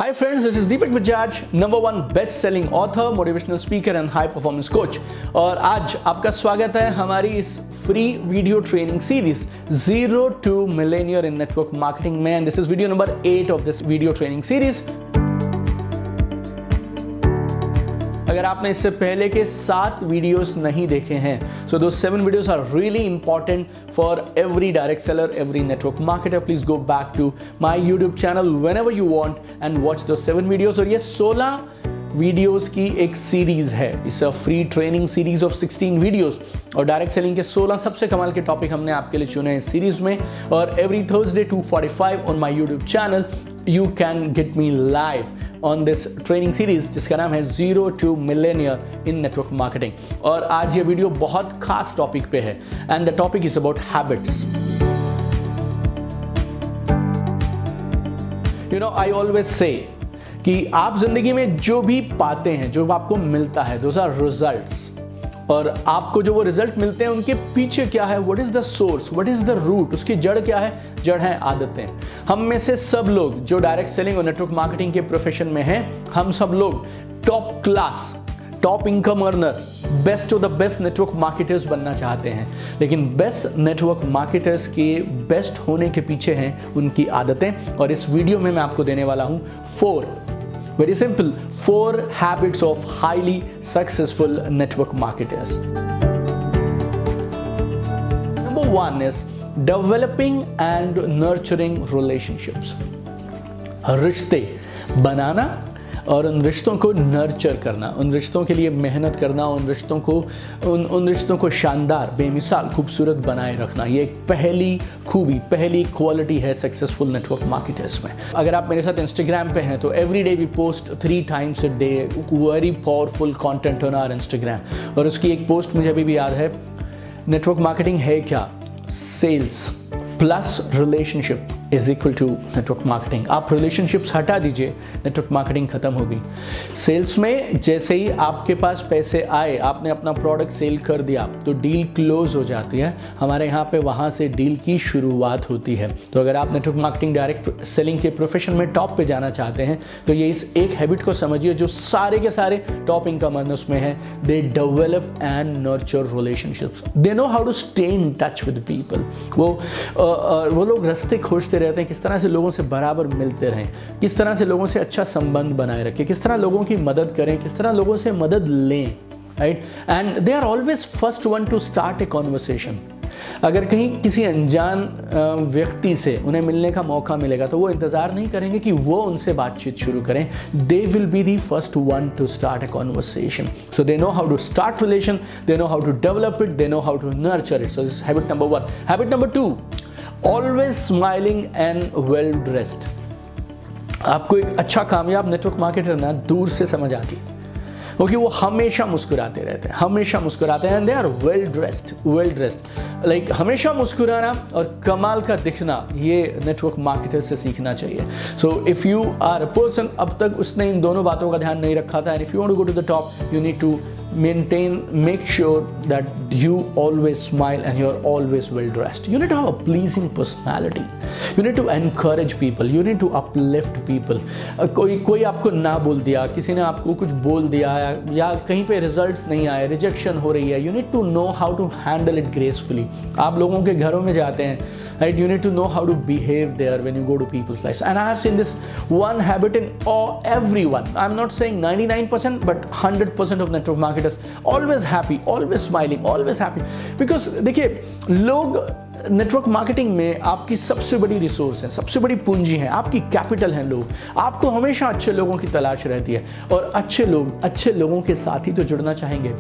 Hi friends, this is Deepak Bajaj, #1 best-selling author, motivational speaker and high performance coach। और आज आपका स्वागत है हमारी इस free video training series 0 to Millionaire in Network Marketing में। And this is video number 8 of this video training series. अगर आपने इससे पहले के 7 वीडियोस नहीं देखे हैं, so those 7 videos are really important for every direct seller, every network marketer. Please go back to my YouTube channel whenever you want and watch those 7 videos। और ये 16 वीडियोस की एक सीरीज है। It's a free training series of 16 videos और direct selling के 16 सबसे कमाल के टॉपिक हमने आपके लिए चुने इस सीरीज में। और every Thursday 2:45 on my YouTube channel you can get me live on this training series जिसका नाम है 0 to Millionaire in Network Marketing। और आज ये वीडियो बहुत खास टॉपिक पे है and the topic is about habits. You know, I always say कि आप जिंदगी में जो भी पाते हैं, जो आपको मिलता है, दोज आर रिजल्ट्स। और आपको जो वो रिजल्ट मिलते हैं उनके पीछे क्या है, what is the source, what is the root, उसकी जड़ क्या है? जड़ है आदतें। हम में से सब लोग जो डायरेक्ट सेलिंग और नेटवर्क मार्केटिंग के प्रोफेशन में हैं, हम सब लोग top class, top income earner, best of the best network marketers बनना चाहते हैं। लेकिन बेस्ट नेटवर्क मार्केटर्स के बेस्ट होने के पीछे हैं उनकी आदतें। और इस वीडियो में मैं आपको देने वाला हूं 4 very simple 4 habits of highly successful network marketers। Number 1 is developing and nurturing relationships। रिश्ते बनाना और उन रिश्तों को नर्चर करना, उन रिश्तों के लिए मेहनत करना, उन रिश्तों को शानदार, बेमिसाल, खूबसूरत बनाए रखना, ये एक पहली खूबी, पहली क्वालिटी है सक्सेसफुल नेटवर्क मार्केटर्स में। अगर आप मेरे साथ इंस्टाग्राम पे हैं तो every day we post 3 times a day very powerful content on our Instagram. और उसकी एक पोस्ट मुझे अभी भी याद है, नेटवर्क मार्केटिंग है क्या? Sales plus relationship is equal to network marketing. आप रिलेशनशिप्स हटा दीजिए, नेटवर्क मार्केटिंग खत्म होगी। सेल्स में जैसे ही आपके पास पैसे आए, आपने अपना प्रोडक्ट सेल कर दिया तो डील क्लोज हो जाती है। हमारे यहाँ पे वहाँ से डील की शुरुआत होती है। तो अगर आप नेटवर्क मार्केटिंग डायरेक्ट सेलिंग के प्रोफेशन में टॉप पे जाना चाहते हैं तो ये इस एक हैबिट को समझिए जो सारे के सारे टॉप इनकम अर्नर्स में है। They develop and nurture relationships, they know how to stay in touch with people. वो लोग रास्ते खोजते रहते हैं किस तरह से लोगों से बराबर मिलते रहें, किस तरह से लोगों से अच्छा संबंध बनाए रखें, किस तरह लोगों की मदद करें, किस तरह लोगों से मदद लें, right. And they are always first one to start a conversation. अगर कहीं किसी अनजान व्यक्ति से उन्हें मिलने का मौका मिलेगा तो वो इंतजार नहीं करेंगे कि वो उनसे बातचीत शुरू करें। They will be the first one to start a conversation. So they know how to start relation, they know how to develop it, they know how to nurture it. So this habit number 1। Habit number 2, always smiling and well dressed. आपको एक अच्छा कामयाब network marketer ना दूर से समझ आती है क्योंकि वो हमेशा मुस्कुराते रहते हैं, हमेशा मुस्कुराते हैं। And they are well dressed, like हमेशा मुस्कुराना और कमाल का दिखना, ये नेटवर्क मार्केटर से सीखना चाहिए। So if you are a person, अब तक उसने इन दोनों बातों का ध्यान नहीं रखा था, and if you want to go to the top you need to make sure that you always smile and you're always well dressed. You need to have a pleasing personality. You need to encourage people. You need to uplift people. कोई आपको ना बोल दिया, किसी ने आपको कुछ बोल दिया या कहीं पे रिजल्ट्स नहीं आए, रिजेक्शन हो रही है, you need to know how to handle it gracefully. आप लोगों के घरों में जाते हैं, right? You need to know how to behave there when you go to people's lives. And I have seen this one habit in everyone. I'm not saying 99%, but 100% of network marketers always happy, always smiling, always happy. Because देखिए, लोग network marketing में आपकी सबसे बड़ी resource है, सबसे बड़ी पूंजी है, आपकी कैपिटल है लोग। आपको हमेशा अच्छे लोगों की तलाश रहती है और अच्छे लोगों के साथ ही तो जुड़ना चाहेंगे।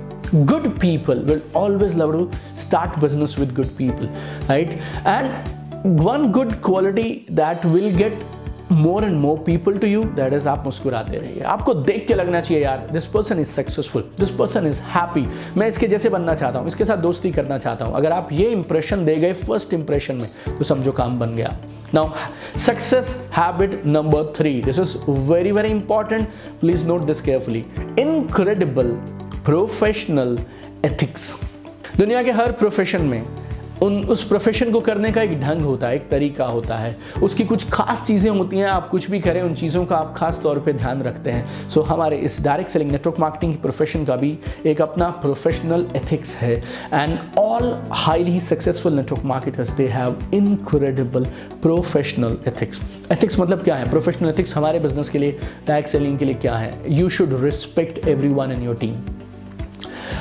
Good people will always love to start business with good people, right? And one good quality that will get more and more people to you, that is आप मुस्कुराते रहिए। आपको देख के लगना चाहिए यार, this person is successful, this person is happy, मैं इसके जैसे बनना चाहता हूँ, इसके साथ दोस्ती करना चाहता हूँ। अगर आप ये इंप्रेशन दे गए फर्स्ट इंप्रेशन में तो समझो काम बन गया। Now success habit number 3, this is very very important, please note this carefully. Incredible professional ethics. दुनिया के हर प्रोफेशन में उस प्रोफेशन को करने का एक ढंग होता है, एक तरीका होता है, उसकी कुछ खास चीज़ें होती हैं। आप कुछ भी करें उन चीज़ों का आप खास तौर पे ध्यान रखते हैं। सो हमारे इस डायरेक्ट सेलिंग नेटवर्क मार्केटिंग की प्रोफेशन का भी एक अपना प्रोफेशनल एथिक्स है। And all highly successful network marketers they have incredible professional ethics. Ethics मतलब क्या है? प्रोफेशनल एथिक्स हमारे बिजनेस के लिए, डायरेक्ट सेलिंग के लिए क्या है? You should respect everyone in your team.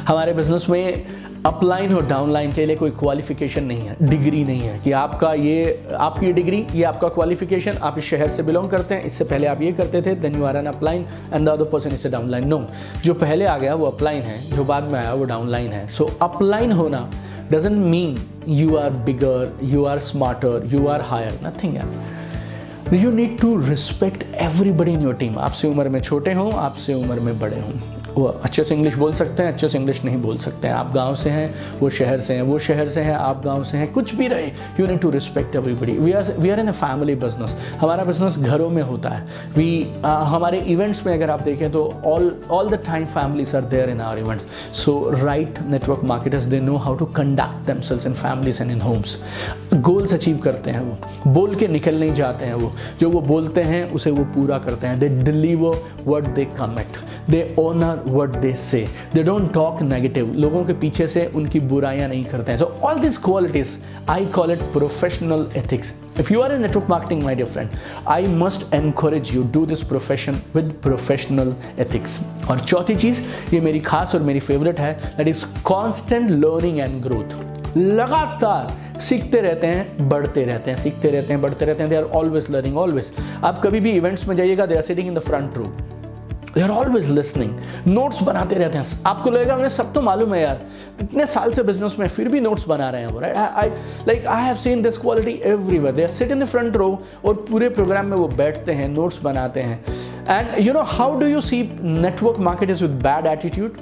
हमारे बिजनेस में अपलाइन और डाउनलाइन के लिए कोई क्वालिफिकेशन नहीं है, डिग्री नहीं है कि आपकी डिग्री, ये आपका क्वालिफिकेशन, आप इस शहर से बिलोंग करते हैं, इससे पहले आप ये करते थे, then you are an upline and the other person is a downline. No, जो पहले आ गया वो अपलाइन है, जो बाद में आया वो डाउनलाइन है। सो अपलाइन होना doesn't mean you are bigger, you are smarter, you are higher, nothing यार। You need to respect everybody in your team. आपसे उम्र में छोटे हों, आपसे उम्र में बड़े हों, वो अच्छे से इंग्लिश बोल सकते हैं, अच्छे से इंग्लिश नहीं बोल सकते हैं, आप गांव से हैं, वो शहर से हैं, वो शहर से हैं, आप गांव से हैं, कुछ भी रहे, you need to respect everybody. We are in a family business. हमारा बिजनेस घरों में होता है। हमारे इवेंट्स में अगर आप देखें तो all the time families are there in our events. So right network marketers, they know how to conduct themselves in families and in homes. Goals achieve करते हैं, वो बोल के निकल नहीं जाते हैं, वो जो वो बोलते हैं उसे वो पूरा करते हैं। They deliver what they commit, they honour what they say, they don't talk negative, लोगों के पीछे से उनकी बुराइयां नहीं करते हैं। So all these qualities I call it professional ethics. If you are in network marketing, my dear friend, I must encourage you do this profession with professional ethics. और चौथी चीज, ये मेरी खास और मेरी फेवरेट है, that is constant learning and growth. लगातार सीखते रहते हैं, बढ़ते रहते हैं, सीखते रहते हैं, बढ़ते रहते हैं। They are always learning, always. आप कभी भी इवेंट्स में जाइएगा, they are sitting in the front row. They are always listening. Notes बनाते रहते हैं। आपको लगेगा मुझे सब तो मालूम है यार, इतने साल से बिजनेस में फिर भी नोट्स बना रहे हैं वो, right? I have seen this quality everywhere. They sit in the front row और पूरे प्रोग्राम में वो बैठते हैं, नोट्स बनाते हैं। And you know how do you see network marketers with bad attitude?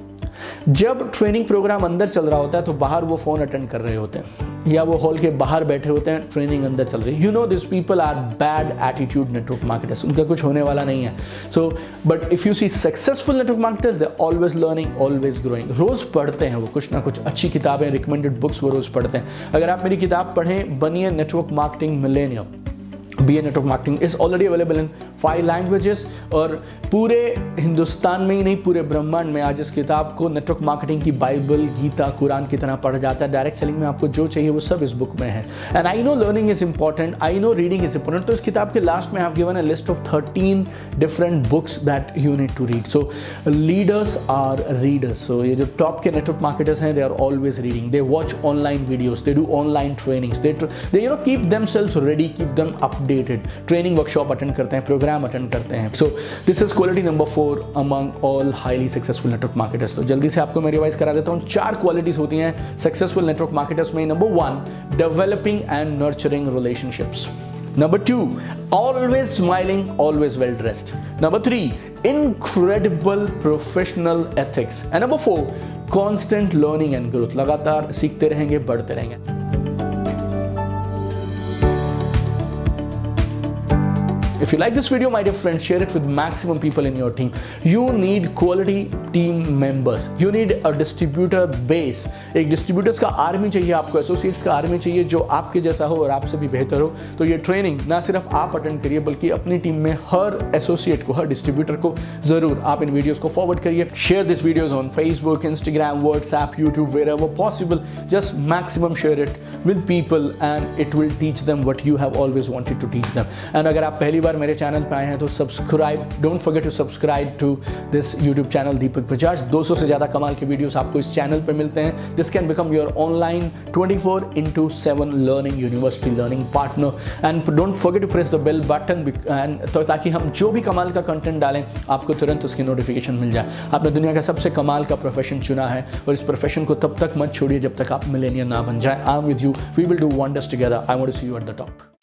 जब ट्रेनिंग प्रोग्राम अंदर चल रहा होता है तो बाहर वो फोन अटेंड कर रहे होते हैं, या वो हॉल के बाहर बैठे होते हैं, ट्रेनिंग अंदर चल रही है। You know this people are bad attitude network marketers, उनका कुछ होने वाला नहीं है। So but if you see successful network marketers, they always learning, always growing. रोज पढ़ते हैं वो कुछ ना कुछ अच्छी किताबें, रिकमेंडेड बुक्स वो रोज पढ़ते हैं। अगर आप मेरी किताब पढ़ें, बनिए network marketing millennium, BA network marketing is already available in 5 languages, और पूरे हिंदुस्तान में ही नहीं, पूरे ब्रह्मांड में आज इस किताब को नेटवर्क मार्केटिंग की बाइबल, गीता, कुरान की तरह पढ़ा जाता है। डायरेक्ट सेलिंग में आपको जो चाहिए वो सब इस बुक में है। And I know learning is important, I know reading is important. तो इस किताब के लास्ट में I have given a list of 13 different books that you need to read. So leaders are readers. So ये जो top के network marketers हैं, they are always reading, they watch online videos, they do online trainings, they you know keep themselves ready, keep them updated, training workshop attend करते हैं, programme attend करते हैं। So this is quality number 4 among all highly successful network marketers. तो जल्दी से आपको मैं revise करा देता हूँ। 4 क्वालिटीज होती हैं सक्सेसफुल नेटवर्क मार्केटर्स में। Number 1, developing and nurturing relationships. Number 2, always smiling, always well dressed. Number 3, incredible professional ethics. And number 4, constant learning and growth. लगातार सीखते रहेंगे, बढ़ते रहेंगे। If you like this video, my dear friends, share it with maximum people in your team. You need quality team members. You need a distributor base. एक distributors का army चाहिए आपको, associates का आर्मी चाहिए जो आपके जैसा हो और आपसे भी बेहतर हो। तो ये ट्रेनिंग ना सिर्फ आप अटेंड करिए, बल्कि अपनी टीम में हर एसोसिएट को, हर डिस्ट्रीब्यूटर को जरूर आप इन वीडियोस को फॉरवर्ड करिए। Share this videos on Facebook, Instagram, WhatsApp, YouTube, wherever possible. Just maximum share it with people and it will teach them what you have always wanted to teach them. And अगर आप पहली बार मेरे channel पे आए हैं तो subscribe, don't forget to subscribe to this YouTube channel Deepak Bajaj. 200 से ज़्यादा कमाल के वीडियोस आपको इस चैनल पे मिलते हैं। This can become your online 24/7 learning university, learning partner. And don't forget to press the bell button, and तो ताकि हम जो भी कमाल का कंटेंट डालें आपको तुरंत उसकी नोटिफिकेशन मिल जाए। आपने दुनिया का सबसे कमाल का प्रोफेशन चुना है और इस प्रोफेशन को तब तक मत छोड़िए जब तक आप मिलेनियर ना बन जाए। I am with you, we will do wonders together. I want to see you at the top.